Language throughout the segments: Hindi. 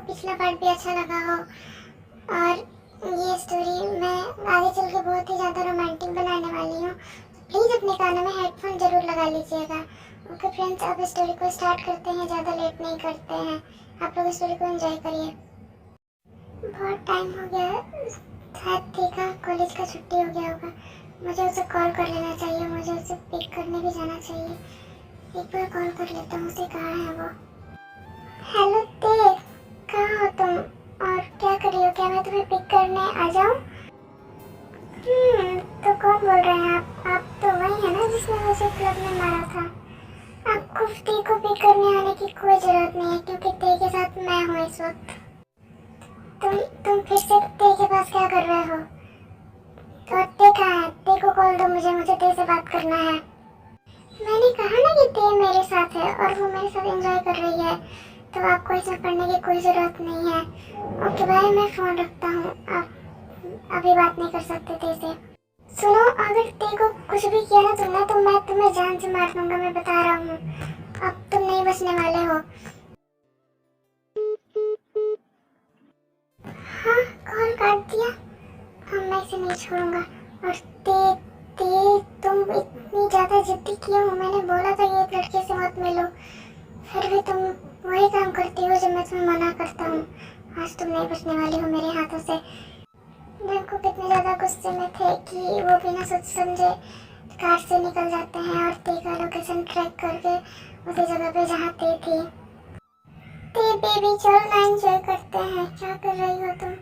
पिछला पार्ट भी अच्छा लगा हो और ये स्टोरी मैं आगे चल के बहुत ही ज़्यादा रोमांटिक बनाने वाली हूँ। प्लीज़ अपने कानों में हेडफोन ज़रूर लगा लीजिएगा। ओके फ्रेंड्स, अब स्टोरी को स्टार्ट करते हैं, ज़्यादा लेट नहीं करते हैं। आप लोग स्टोरी को एंजॉय करिए। बहुत टाइम हो गया, शायद देखा कॉलेज का छुट्टी हो गया होगा। मुझे उसे कॉल कर लेना चाहिए, मुझे उसे पिक करने भी जाना चाहिए। एक बार कॉल कर लेता हूँ उसे, कहाँ है वो। हेलो देव, कहाँ हो तुम और क्या कर रही हो? क्या मैं तुम्हें पिक करने आ जाऊँ? तो कौन बोल रहे हैं आप तो वही है ना जिसने मुझे क्लब में मारा था। आपको टी को पिक करने आने की कोई जरूरत नहीं है क्योंकि टी के साथ मैं हूँ इस वक्त। तुम फिर से टी के पास क्या कर रहे हो? तो टी कहाँ है? टी को कॉल दो, मुझे टी से बात करना है। मैंने कहा ना कि टी मेरे साथ है और वो मेरे साथ एंजॉय कर रही है, तो आपको इसमें पढ़ने की कोई ज़रूरत नहीं है। ओके बाय, मैं फ़ोन रखता हूँ। आप अभी बात नहीं कर सकते थे से। सुनो, अगर टी को कुछ भी किया ना तुमने तो मैं तुम्हें जान से मार दूंगा, मैं बता रहा हूँ। अब तुम नहीं बचने वाले हो। हाँ, कॉल काट दिया। अब मैं इसे नहीं छोड़ूंगा। और टी टी तुम इतनी ज़्यादा जिद्दी क्यों हो? मैंने बोला था ये एक लड़के से मत मिलो, फिर भी तुम वही काम करती हो जब मैं तुम्हें मना करता हूँ। आज तुम नहीं बचने वाली हो मेरे हाथों से। को कितने ज़्यादा गुस्से में थे कि वो बिना सोच समझे कार से निकल जाते हैं और टी का लोकेशन ट्रैक करके उसी जगह पे जहाँ टी थी। टी बेबी चलो ना एंजॉय करते हैं। क्या कर रही हो तुम?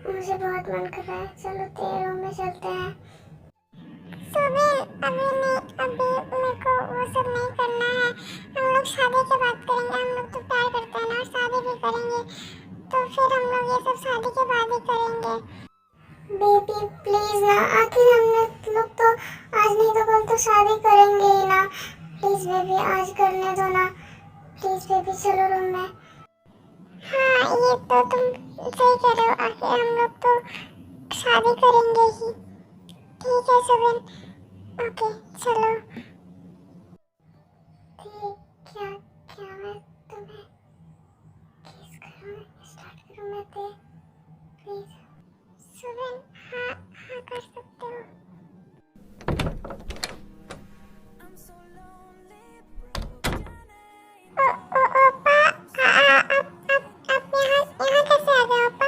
मुझे बहुत मन कर रहा है, चलो तेरे रूम में चलते हैं। सुबह अभी नहीं, अभी मेरे को वो सब नहीं करना है। हम लोग शादी के बाद करेंगे, हम लोग तो प्यार करते हैं ना और शादी भी करेंगे, तो फिर हम लोग ये सब शादी के बाद ही करेंगे। बेबी प्लीज ना, आखिर हम लोग तो आज नहीं तो कल तो शादी करेंगे ही ना। प्लीज बेबी आज करने दो ना, प्लीज बेबी चलो रूम में। हाँ ये तो तुम सही कह रहे हो, आखिर हम लोग तो शादी करेंगे ही। ठीक है सुबह, ओके चलो। ठीक, क्या क्या मैं तुम्हें किस करूँ? स्टार्ट करूँ मैं पे? प्लीज सुबह, हाँ हाँ कर सकते हो। ओप्पा, आप यहाँ कैसे आ गए ओप्पा?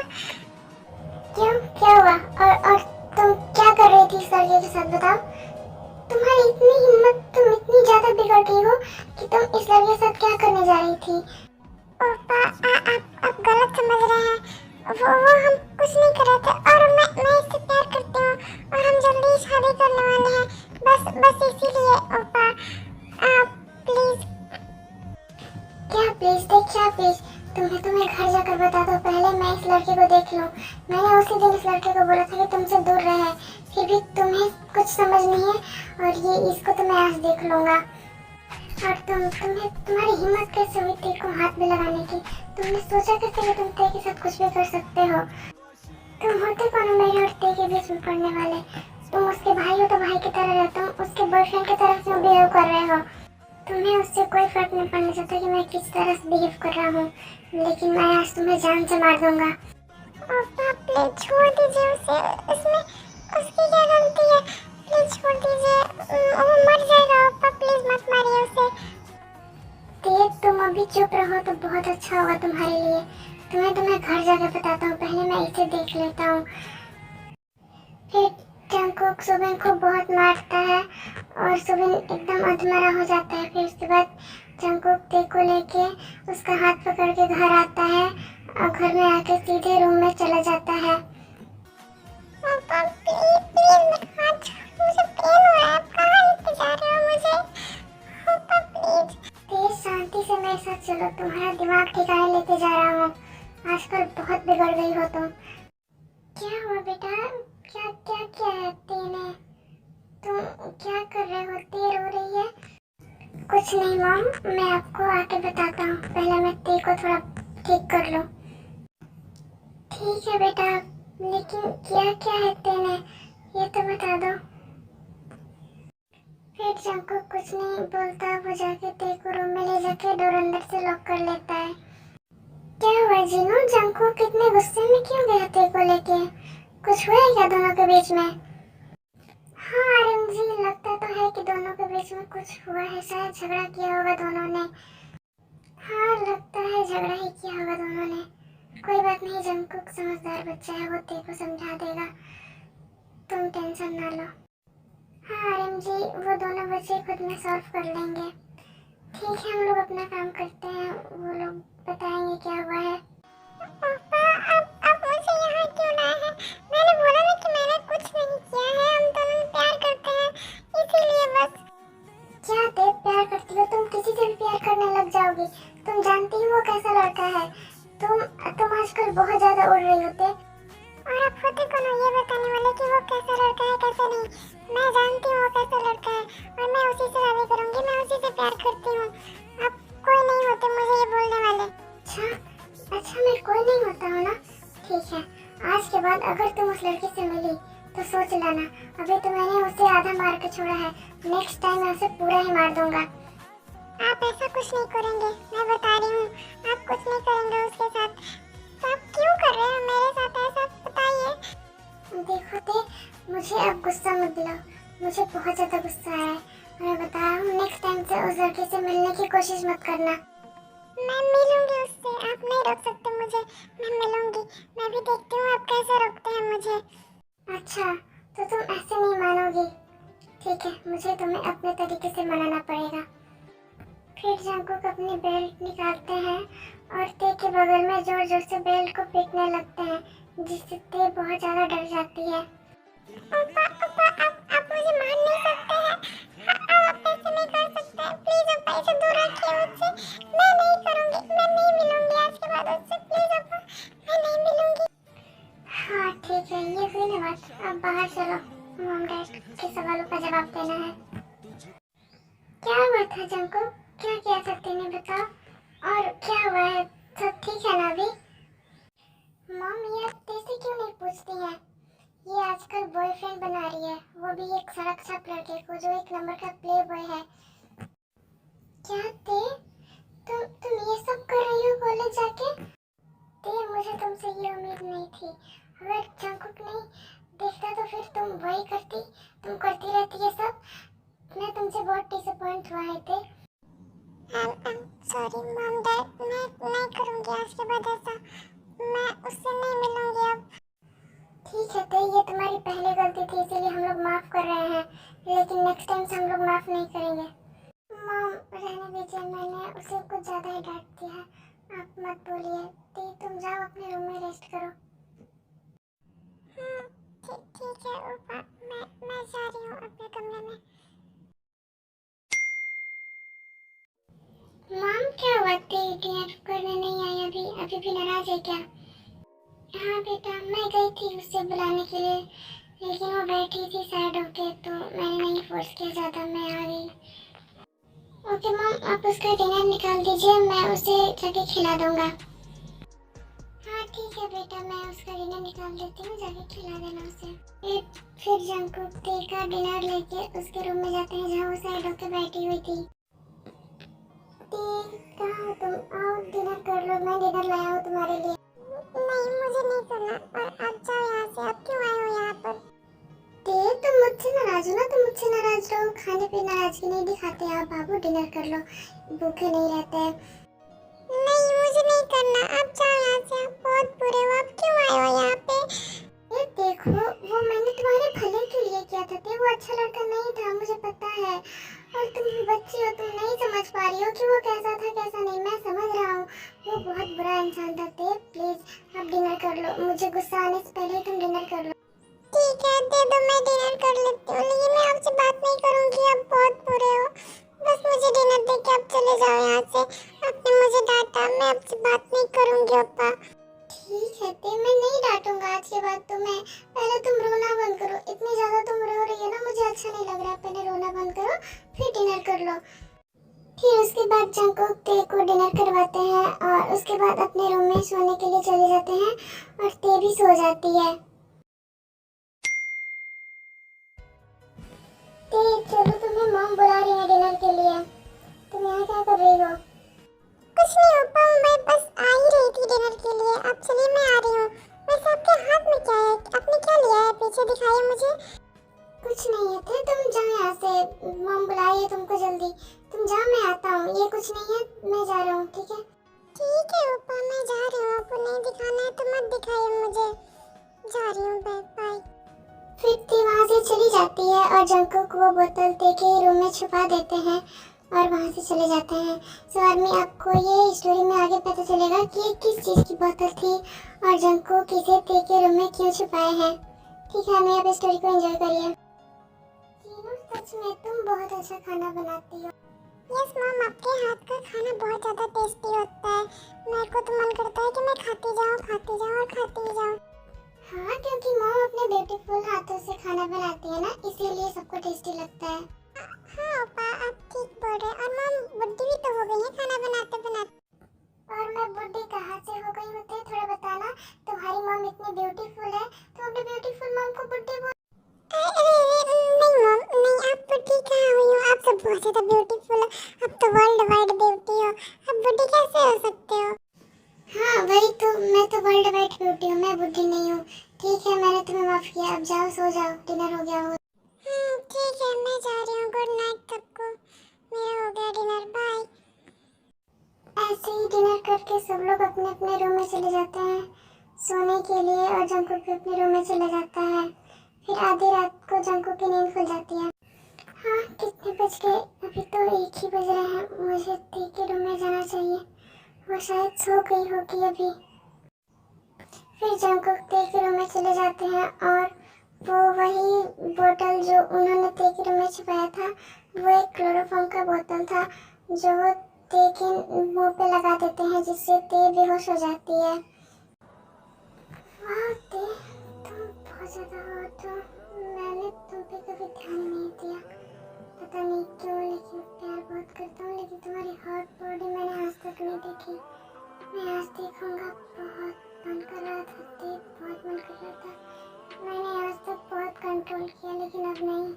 क्यों, क्या हुआ? और तुम क्या कर रही थी इस लड़के के साथ, बताओ? तुम्हारी इतनी हिम्मत, तुम इतनी ज्यादा बिगड़ गई हो कि तुम इस लड़के के साथ क्या करने जा रही थी? ओप्पा, आप गलत समझ रहे हैं। वो हम कुछ नहीं कर रहे थे और मैं इससे प्यार करती हूँ और हम जल्दी ही शादी करने वाले हैं। बस इसीलिए ओप्पा, आप प्लीज। क्या प्लीज? क्या प्लीज? तुम्हें घर जाकर बता दो, पहले मैं इस लड़के को देख लूं। मैंने उसी दिन इस लड़के को बोला था कि तुमसे दूर रहे, फिर भी तुम्हें कुछ समझ नहीं है और ये इसको तो मैं आज देख लूंगा। और तुम्हारी हिम्मत कैसे हुई टी को हाथ में लगाने की? तुमने सोचा कैसे कि तुम टी के साथ कुछ भी कर सकते हो? तुम होते कौन हो मेरे और टी के बीच में पड़ने वाले? तुम उसके भाई हो तो भाई की तरह रहते हो, उसके बॉयफ्रेंड की तरह से बिहेव कर रहे हो। तुम्हें उससे कोई फर्क नहीं पड़ना चाहता कि मैं किस तरह से बिहेव कर रहा हूँ, लेकिन मैं आज तुम्हें जान से मार दूंगा। पापा प्लीज छोड़ दीजिए उसे, इसमें उसकी क्या गलती है? प्लीज छोड़ दीजिए, वो मर जाएगा। पापा प्लीज मत मारिए उसे। देख तुम अभी चुप रहो तो बहुत अच्छा होगा तुम्हारे लिए। तुम्हें घर जाकर बताता हूँ, पहले मैं इसे देख लेता हूँ। फिर जंगकुक सुबिन को बहुत मारता है और सुबिन एकदम अधमरा हो जाता है। फिर उसके बाद जंगकुक टी को लेके उसका हाथ पकड़ के घर आता है और घर में आके सीधे रूम में चला जाता है। पापा प्लीज प्लीज मत हाथ छोड़ो, मुझे पेन हो रहा है। आप कहाँ लेके जा रहे हो मुझे? पापा प्लीज प्लीज शांति से मेरे साथ चलो, तुम्हारा दिमाग ठिकाने लेके जा रहा हूँ। आजकल बहुत बिगड़ गई हो तुम। क्या हुआ बेटा? क्या क्या क्या है टी ने? तुम क्या कर रहे हो? टी रो रही है। कुछ नहीं मॉम, मैं आपको आके बताता हूँ, पहले मैं टी को थोड़ा ठीक कर लूँ। ठीक है बेटा, लेकिन क्या क्या है टी ने, ये तो बता दो। फिर जंको कुछ नहीं बोलता, वो जाके टी को रूम में ले जाके डोर अंदर से लॉक कर लेता है। क्या हुआ जीनू, जंकू कितने गुस्से में क्यों गया तेरे को लेके? कुछ हुआ है क्या दोनों के बीच में? हाँ आर्यन जी, लगता तो है कि दोनों के बीच में कुछ हुआ है, शायद झगड़ा किया होगा दोनों ने। हाँ लगता है झगड़ा ही किया होगा दोनों ने। कोई बात नहीं, जंकुक समझदार बच्चा है, वो तेरे को समझा देगा, तुम टेंशन ना लो। हाँ आर्यन जी, वो दोनों बच्चे खुद में सॉल्व कर लेंगे। ठीक है, हम लोग अपना काम करते हैं, वो लोग बताएंगे क्या हुआ है। पापा अब मुझे यहाँ क्यों लाए हैं? मैंने बोला ना कि मैंने कुछ नहीं किया है, हम दोनों प्यार करते हैं, इसीलिए बस। क्या देव, प्यार करती हो तुम? किसी से भी प्यार करने लग जाओगी। तुम जानती हो वो कैसा लड़का है। तुम आजकल बहुत ज्यादा उड़ रही होते। और आप होते कौन हो ये बताने वाले कि वो कैसा लड़का है कैसा नहीं? मैं जानती हूँ वो कैसा लड़का है और मैं उसी से शादी करूंगी, मैं उसी से प्यार करती हूँ। आप कोई नहीं होते मुझे ये बोलने वाले। अच्छा मैं कोई नहीं होता हूँ ना? ठीक है, आज के बाद अगर तुम उस लड़की से मिली तो सोच लेना, अभी तो मैंने उसे आधा मार के छोड़ा है, नेक्स्ट टाइम मैं उसे पूरा ही मार दूंगा। आप ऐसा कुछ नहीं करेंगे, मैं बता रही हूँ, आप कुछ नहीं करेंगे उसके साथ। तो आप क्यों कर रहे हो मेरे साथ ऐसा, बताइए। देखो ते, मुझे अब गुस्सा मत दिलाओ, मुझे बहुत ज्यादा गुस्सा आया है। मैं बता रहा हूँ, नेक्स्ट टाइम से उस लड़के से मिलने की कोशिश मत करना। मैं मिलूंगी उससे, आप नहीं रोक सकते मुझे, मैं मिलूंगी। मैं भी देखती हूँ आप कैसे रोकते हैं मुझे। अच्छा तो तुम ऐसे नहीं मानोगी? ठीक है, मुझे तुम्हें अपने तरीके से मनाना पड़ेगा। फिर जंकुक अपनी बेल्ट निकालते हैं और ते के बगल में जोर जोर से बेल्ट को पीटने लगते हैं, जिससे ते बहुत ज्यादा डर जाती है। पापा पापा आप मुझे मार नहीं सकते हैं, आप ऐसे नहीं कर सकते हैं, प्लीज पापा इसे दूर रखिए मुझसे। मैं नहीं करूंगी, मैं नहीं मिलूंगी आज के बाद उससे, प्लीज पापा मैं नहीं मिलूंगी। हाँ ठीक है, ये हुई ना बात, अब बाहर चलो, मॉम डैड के सवालों का जवाब देना है। क्या हुआ था जंको, क्या किया था तेने, बताओ। और क्या हुआ है, सब ठीक है ना अभी? मॉम ये आप तेरे क्यों नहीं पूछती हैं? ये आजकल बॉयफ्रेंड बना रही है, वो भी एक सड़क छाप लड़के को जो एक नंबर का प्ले बॉय है। क्या ते, तुम ये सब कर रही हो कॉलेज जाके? ते मुझे तुमसे ये उम्मीद नहीं थी, अगर जंकुक नहीं देखता तो फिर तुम वही करती, तुम करती रहती है सब। मैं तुमसे बहुत डिसअपॉइंट हुआ है ते। सॉरी मॉम डैड, मैं नहीं करूँगी आज के बाद ऐसा, मैं उससे नहीं मिलूंगी अब। ठीक है तो ये तुम्हारी पहली गलती थी, इसीलिए हम लोग माफ़ कर रहे हैं, लेकिन नेक्स्ट टाइम से हम लोग माफ़ नहीं करेंगे। मॉम रहने दीजिए, मैंने उसे कुछ ज़्यादा ही डांट दिया है, आप मत बोलिए। तुम जाओ अपने रूम में रेस्ट करो। हाँ ठीक है ऊपर, मैं जा रही हूँ अपने कमरे में। मॉम क्या हुआ, डिनर करने नहीं आई अभी, अभी भी नाराज है क्या? हाँ बेटा, मैं गई थी उससे बुलाने के लिए, लेकिन वो बैठी थी सैड होके, तो मैंने नहीं फोर्स किया ज़्यादा, मैं आ गई। ओके मॉम, आप उसका डिनर निकाल दीजिए, मैं उसे जाके खिला दूंगा। हाँ ठीक है बेटा, मैं उसका डिनर निकाल देती हूँ, जाके खिला देना उसे। फिर जंकुक ते का डिनर लेके उसके रूम में जाते हैं जहाँ वो सैड होके बैठी हुई थी। ते कहाँ हो तुम, आओ डिनर कर लो, मैं डिनर लाया हूँ तुम्हारे लिए। नहीं मुझे नहीं करना, और आप जाओ यहाँ से, आप क्यों आए हो यहाँ पर? तुम मुझसे नाराज हो ना, तुम मुझसे नाराज रहो, खाने पे नाराजगी नहीं दिखाते आप बाबू, डिनर कर लो, भूखे नहीं रहते हैं। नहीं मुझे नहीं करना, आप जाओ यहाँ से, आप बहुत बुरे हो, आप क्यों आए हो यहाँ पे? ये देखो, वो मैंने तुम्हारे भले के लिए किया था, वो अच्छा लड़का नहीं था, मुझे पता है, और तुम बच्ची हो, तुम नहीं समझ पा रही हो कि वो कैसा था कैसा नहीं, मैं समझ रहा हूँ, वो बहुत बुरा इंसान था। प्लीज आप डिनर कर लो, मुझे गुस्सा आने से पहले तुम डिनर कर लो। ठीक है दे दो, मैं डिनर कर लेती हूँ, लेकिन मैं आपसे बात नहीं करूँगी, आप बहुत बुरे हो, बस मुझे डिनर दे के आप चले जाओ यहाँ से, आपने मुझे डांटा, मैं आपसे बात नहीं करूँगी पापा। ठीक है ते, मैं नहीं डांटूंगा आज के बाद तुम्हें, पहले तुम रोना बंद करो, इतनी ज्यादा तुम रो रही है ना, मुझे अच्छा नहीं लग रहा है, पहले रोना बंद करो फिर डिनर कर लो। फिर उसके बाद जंकुक ते को डिनर करवाते हैं और उसके बाद अपने रूम में सोने के लिए चले जाते हैं और ते भी सो जाती है। ते चलो, तुम्हें मॉम बुला रही है डिनर के लिए, तुम यहाँ क्या कर रही हो? कुछ नहीं ओपा, मैं बस आ ही रही थी डिनर के लिए। अब चलिए मैं आ रही हूँ। वैसे आपके हाथ में क्या है? आपने क्या लिया है? पीछे दिखाइए मुझे। कुछ नहीं है थे, तुम जाओ यहाँ से, मॉम बुलाई है तुमको जल्दी। तुम जाओ, मैं आता हूँ। ये कुछ नहीं है, मैं जा रहा हूँ, ठीक है? ठीक है ओपा, मैं जा रही हूँ। आपको नहीं दिखाना है तो मत दिखाइए मुझे। जा रही हूँ, बाय बाय। फिर ती वहाँ से चली जाती है और जंकुक वो बोतल देके रूम में छुपा देते हैं और वहाँ से चले जाते हैं। सो आदमी, आपको ये स्टोरी में आगे पता चलेगा कि ये किस चीज़ की बोतल थी और जंकुक इसे ते के रूम में क्यों छुपाए हैं। ठीक है, हमें अब स्टोरी को एंजॉय करिए। चीनू, सच में तुम बहुत अच्छा खाना बनाती हो। यस मॉम, आपके हाथ का खाना बहुत ज़्यादा टेस्टी होता है। मेरे को तो मन करता है कि मैं खाती जाऊँ और खाती जाऊँ। हाँ, क्योंकि मॉम अपने ब्यूटीफुल हाथों से खाना बनाती है ना, इसीलिए सबको टेस्टी लगता है। हाँ पापा, आप ठीक बोल रहे हैं। और मॉम बुड्ढी भी तो हो गई है खाना बनाते बनाते। और मैं बुड्ढी कहाँ से हो गई होती है, थोड़ा बताना। तुम्हारी मॉम इतनी ब्यूटीफुल है, तुम अपनी ब्यूटीफुल मॉम को बुड्ढी बोल। नहीं मॉम, नहीं, आप बुड्ढी कहाँ हुई हो? आप तो बहुत ज़्यादा ब्यूटीफुल हो। आप तो वर्ल्ड वाइड ब्यूटी हो। आप बुड्ढी कैसे हो सकते हो? हाँ वही तो, मैं तो वर्ल्ड वाइड ब्यूटी हूँ, मैं बुड्ढी नहीं हूँ। ठीक है, मैंने तुम्हें माफ किया। अब जाओ, सो जाओ, डिनर हो गया हो। ठीक है, मैं जा रही हूँ। गुड नाइट सबको, मेरा हो गया डिनर, बाय। ऐसे ही डिनर करके सब लोग अपने अपने रूम में चले जाते हैं सोने के लिए और जंकुक भी अपने रूम में चले जाता है। फिर आधी रात को जंकुक की नींद खुल जाती है। हाँ, कितने बज गए? अभी तो 1 ही बज रहे हैं। मुझे ती के रूम में जाना चाहिए, वो शायद सो गई होगी अभी। फिर जंकुक ते के रूम में चले जाते हैं और वो वही बोतल जो उन्होंने ते के रूम में छुपाया था, वो एक क्लोरोफॉर्म का बोतल था जो वो ते के मुंह पे लगा देते हैं, जिससे ते बेहोश हो जाती है। वाह ते, तुम बहुत ज़्यादा हो। तो मैंने तुम पे कभी ध्यान नहीं दिया, पता नहीं क्यों, लेकिन प्यार बहुत करता हूँ। लेकिन तुम्हारी हॉट बॉडी मैंने आज तक नहीं देखी। मैं आज देखूंगा। बहुत मन कर रहा था ते, बहुत मन कर रहा था। मैंने आज तक बहुत कंट्रोल किया, लेकिन अब नहीं।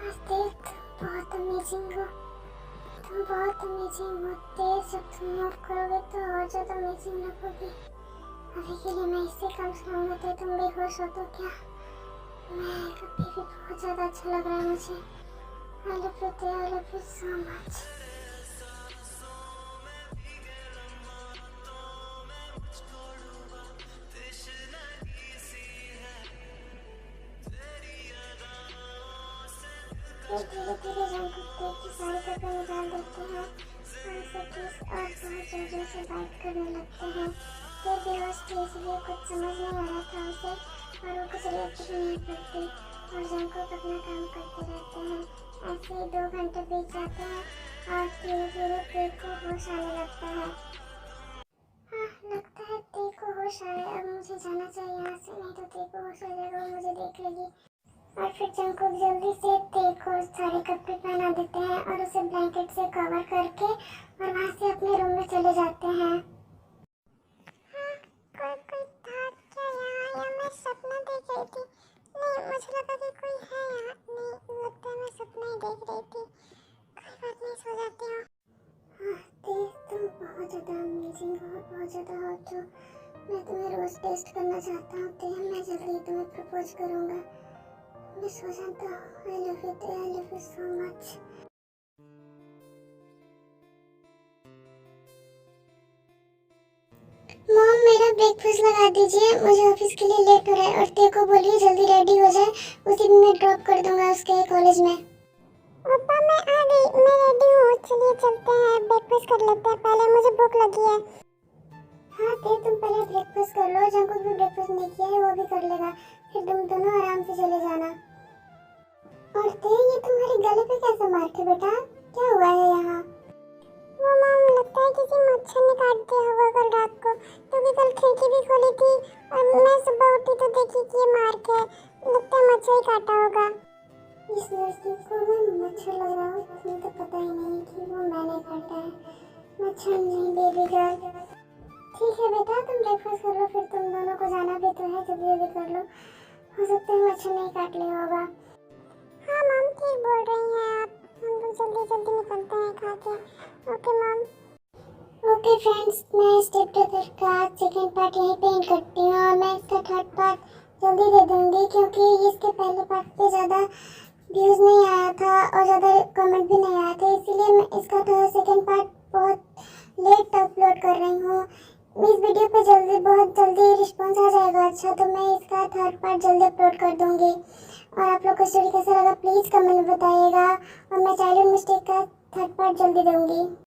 आज देख, बहुत अमेजिंग हो। तुम बहुत अमेजिंग हो ते। जब तुम मूव करोगे तो और ज़्यादा अमेजिंग लगोगी। अभी के लिए मैं इससे कम सुनाऊंगा तो तुम बेहोश हो तो क्या? मैं अभी भी बहुत ज़्यादा अच्छा लग रहा है मुझे। आई लव यू ते, I love you so much. फिर धीरे धीरे जंकुक ते की सारे कपड़े निकाल देते हैं और उसे किस और बहुत जोर से बात करने लगते हैं। ते बेहोश थी, इसलिए कुछ समझ नहीं आ रहा था उसे और वो कुछ रिएक्ट भी नहीं करती और जंकुक अपना काम करते रहते हैं। ऐसे ही 2 घंटे बीत जाते हैं और धीरे धीरे ते को होश आने लगता है। हाँ, लगता है ते को होश आया। अब मुझे जाना चाहिए यहाँ से, नहीं तो ते को होश आ जाएगा और मुझे देख लेगी। और फिर जंकुक जल्दी से ते को सारे कपड़े पहना देते हैं और उसे ब्लैंकेट से कवर करके और वहाँ से अपने रूम में चले जाते हैं। हाँ, कोई था क्या यहाँ, या मैं सपना देख रही थी? नहीं, मुझे लगा कि कोई है यहाँ। नहीं, लगता है मैं सपना ही देख रही थी। कोई बात नहीं, सो जाती हूँ। हाँ ते, तुम बहुत ज़्यादा अमेजिंग हो, बहुत ज़्यादा हो। तो मैं तुम्हें रोज़ टेस्ट करना चाहता हूँ ते। मैं जल्दी तुम्हें प्रपोज करूँगा। मैं सो जाता हूँ। आई लव यू ते, I love you so much. Mom, मेरा ब्रेकफास्ट लगा दीजिए, मुझे ऑफिस के लिए लेट हो रहा है। और ते को बोलिए जल्दी रेडी हो जाए, उसी दिन मैं ड्रॉप कर दूंगा उसके कॉलेज में। पापा, मैं आ गई, मैं रेडी हूँ। चलिए चलते हैं, ब्रेकफास्ट कर लेते हैं पहले, मुझे भूख लगी है। हाँ ते, तुम पहले ब्रेकफास्ट कर लो। जंकुक भी ब्रेकफास्ट नहीं किया है, वो भी कर लेगा। फिर तुम दोनों आराम से चले जाना। और ते, ये तुम्हारे गले पे कैसा मार्क है बेटा? क्या हुआ है यहाँ? वो मॉम, लगता है किसी मच्छर ने काट दिया होगा कल रात को, क्योंकि कल खिड़की भी खोली थी और मैं सुबह उठी तो देखी कि ये मार्क है। लगता है मच्छर ही काटा होगा। इस लड़की को मैं मच्छर लग रहा हूँ, मुझे तो पता ही नहीं कि वो मैंने काटा है। मच्छर नहीं बेबी गर्ल। ठीक है बेटा, तुम ब्रेकफास्ट कर लो, फिर तुम दोनों को जाना भी तो है, जल्दी जल्दी कर लो, हो सकता है मच्छर नहीं काट लिया होगा। हाँ मम, ठीक बोल रही हैं आप, हम लोग जल्दी जल्दी निकलते हैं खा के। ओके मम। ओके फ्रेंड्स, मैं स्टेप टूगर का सेकेंड पार्ट यहीं पे एंड करती हूँ और मैं इसका थर्ड पार्ट जल्दी दे दूँगी, क्योंकि इसके पहले पार्ट पे ज़्यादा व्यूज़ नहीं आया था और ज़्यादा कमेंट भी नहीं आया था, इसीलिए मैं इसका सेकेंड पार्ट बहुत लेट अपलोड कर रही हूँ। इस वीडियो पे बहुत जल्दी रिस्पॉन्स आ जाएगा अच्छा, तो मैं इसका थर्ड पार्ट जल्दी अपलोड कर दूँगी। और आप लोग को स्टोरी कैसा लगा प्लीज़ कमेंट में बताइएगा, और मैं चाइल्डहुड मिस्टेक का थर्ड पार्ट जल्दी दूँगी।